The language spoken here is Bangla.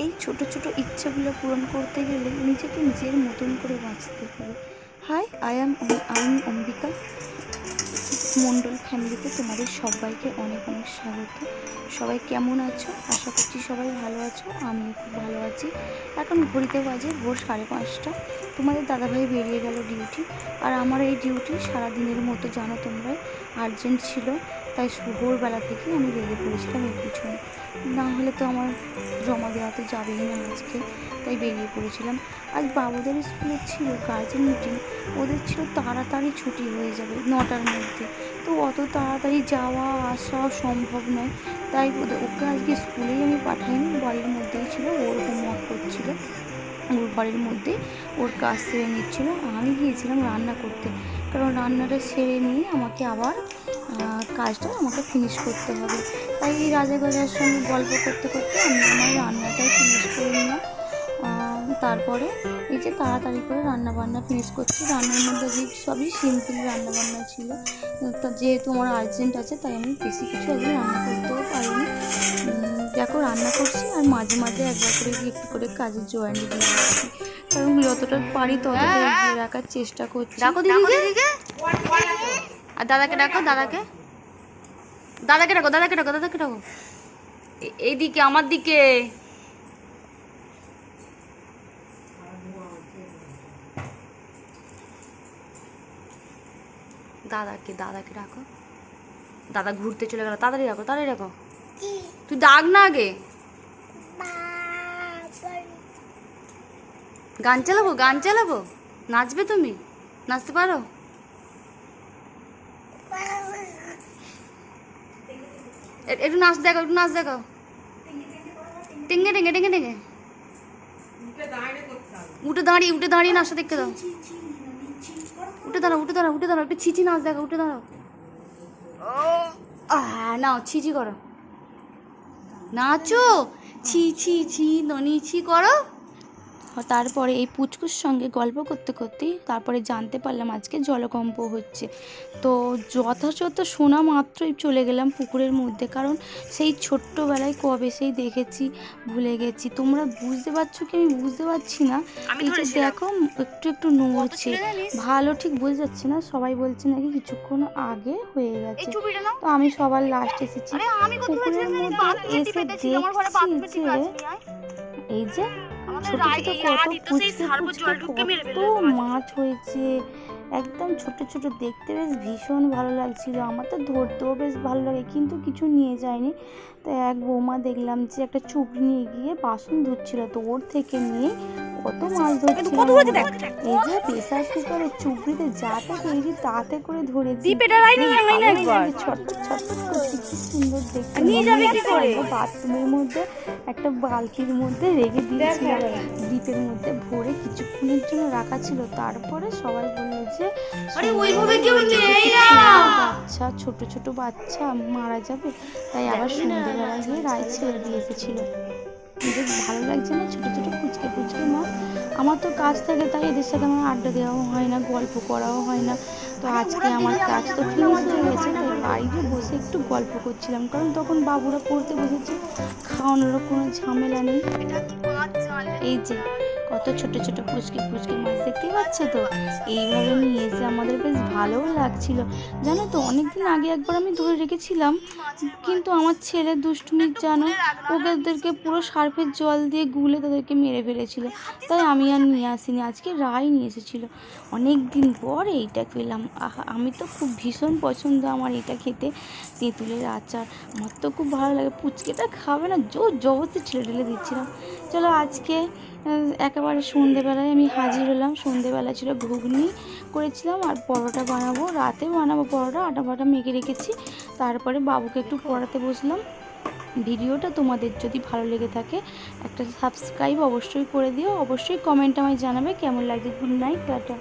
এই ছোট ছোট ইচ্ছাগুলো পূরণ করতে গেলে নিজেকে নিজের মতন করে বাঁচতে হবে। হাই, আই এম অম্বিকা মণ্ডল ফ্যামিলিতে তোমাদের সবাইকে অনেক অনেক স্বাগত। সবাই কেমন আছো? আশা করছি সবাই ভালো আছো। আমিও খুব ভালো আছি। এখন ঘড়িতে বাজে ভোর 5:30। তোমাদের দাদাভাই বেরিয়ে গেল ডিউটি, আর আমার এই ডিউটি সারাদিনের মতো জানো তোমরা আর্জেন্ট ছিল, তাই ভোরবেলা থেকেই আমি লেগে পড়েছিলাম এর পিছনে। না হলে তো আমার জমা দেওয়া তো যাবেই না আজকে, তাই বেরিয়ে পড়েছিলাম। আজ বাবুদের স্কুলে ছিল গার্জেন মিটিং, ওদের ছিল তাড়াতাড়ি ছুটি হয়ে যাবে 9টার মধ্যে, তো অত তাড়াতাড়ি যাওয়া আসা সম্ভব নয়, তাই ওকে আজকে স্কুলেই আমি পাঠাইনি, বাড়ির মধ্যেই ছিল, ওর হোমওয়ার্ক করছিল, ওর ঘরের মধ্যে ওর কাজ সেরে নিচ্ছিল। আমি গিয়েছিলাম রান্না করতে, কারণ রান্নাটা সেরে নিয়ে আমাকে আবার কাজটা আমাকে ফিনিশ করতে হবে। তাই এই রাজা গজার সঙ্গে গল্প করতে করতে আমি আমার রান্নাটাই ফিনিশ করে নিলাম। তারপরে এই যে তাড়াতাড়ি করে রান্নাবান্না ফিনিশ করছি। রান্নার মধ্যে যে সবই সিম্পল রান্নাবান্না ছিল, তা যেহেতু আমার আর্জেন্ট আছে তাই আমি বেশি কিছু আজকে রান্না করতেও পারিনি। দেখো রান্না করছি, আর মাঝে মাঝে একবার করে একটু করে কাজের জয়েন্ট দিয়ে রাখছি, কারণ যতটা পারি ততটা এগিয়ে রাখার চেষ্টা করছি। ডাকো দিদিকে, আর দাদাকে ডাকো, দাদাকে ডাকো, দাদাকে ডাকো এইদিকে, আমার দিকে। দাদাকে ডাকো। দাদা ঘুরতে চলে গেল, তাড়াতাড়ি ডাকো। তুই ডাক না আগে। গান চালাবো। নাচবে তুমি? নাচতে পারো? একটু নাচ দেখো। টেঙ্গে উঠে দাঁড়িয়ে নাচটা দেখতে দাও। উঠে দাঁড়াও, একটু ছিচি নাচ দেখো, উঠে দাঁড়াও। নাও ছিচি করো, নাচো, ছি করো। তারপরে এই পুচকুর সঙ্গে গল্প করতে করতেই তারপরে জানতে পারলাম আজকে জলকম্প হচ্ছে। তো যথাযথ শোনা মাত্রই চলে গেলাম পুকুরের মধ্যে, কারণ সেই ছোট্টবেলায় কবে সেই দেখেছি, ভুলে গেছি। তোমরা বুঝতে পারছো কি? আমি বুঝতে পারছি না। এই যে দেখো একটু নড়ছে, ভালো ঠিক বোঝা যাচ্ছে না। সবাই বলছে নাকি কিছুক্ষণ আগে হয়ে গেছে, তো আমি সবার লাস্ট এসেছি পুকুরের মধ্যে। এসে দেখছি যে এই যে ছোট কত মাছ হয়েছে, একদম ছোট দেখতে বেশ ভীষণ ভালো লাগছিল। আমার তো ধরতেও বেশ ভালো লাগে, কিন্তু কিছু নিয়ে যায়নি। তো এক বৌমা দেখলাম যে একটা চুপড়ি নিয়ে গিয়ে বাসন ধুচ্ছিল, তো ওর থেকে নিয়ে কত মাছ ধরছিল। এই যে প্রেসার কুকারে চুপড়িতে যাতে তৈরি তাতে করে ধরেছি, ছটপট করছি, কি সুন্দর দেখতে। বাথরুমের মধ্যে একটা বালতির মধ্যে রেখে দিয়েছিলাম, ডিপের মধ্যে ভরে কিছুক্ষণের জন্য রাখা ছিল। তারপরে সবাই বললো যে বাচ্চা, ছোট বাচ্চা মারা যাবে, তাই আবার সন্ধ্যেবেলায় গিয়ে রায় ছেড়ে দিয়ে এসেছিল। বেশ ভালো লাগছে না ছোট পুচকে মাছ। আমার তো কাজ থাকে, তাই এদের সাথে আমার আড্ডা দেওয়াও হয় না, গল্প করাও হয় না। তো আজকে আমার কাজ তো ফিনিশ হয়ে গেছে, তাই বাইরে বসে একটু গল্প করছিলাম, কারণ তখন বাবুরা পড়তে বসেছে, খাওয়ানোরও কোনো ঝামেলা নেই। এই যে কত ছোট পুচকে মাছ দেখতে পাচ্ছ তো, এইভাবে নিয়ে এসে আমাদের বেশ ভালোও লাগছিল। জানো তো অনেকদিন আগে একবার আমি ধরে রেখেছিলাম, কিন্তু আমার ছেলে দুষ্টুমির জানো, ওদেরকে পুরো সার্ফের জল দিয়ে গুলে তাদেরকে মেরে ফেলেছিল, তাই আমি আর নিয়ে আসিনি। আজকে রায় নিয়ে এসেছিলো, অনেক দিন পর এইটা পেলাম। আমি তো খুব ভীষণ পছন্দ আমার এটা খেতে, তেঁতুলের আচার আমার তো খুব ভালো লাগে। পুচকেটা খাবে না, জবরদস্তি ঠেলে দিচ্ছিলাম। চলো আজকে একেবারে সন্ধেবেলায় আমি হাজির হলাম। সন্ধেবেলা ছিল ঘুগনি করেছিলাম, আর পরোটা বানাবো, রাতে বানাবো পরোটা, আটা বাটা মেখে রেখেছি। তারপরে বাবুকে একটু পড়াতে বসলাম। ভিডিওটা তোমাদের যদি ভালো লেগে থাকে একটা সাবস্ক্রাইব অবশ্যই করে দিও, অবশ্যই কমেন্ট আমায় জানাবে কেমন লাগছে। Good night, tata.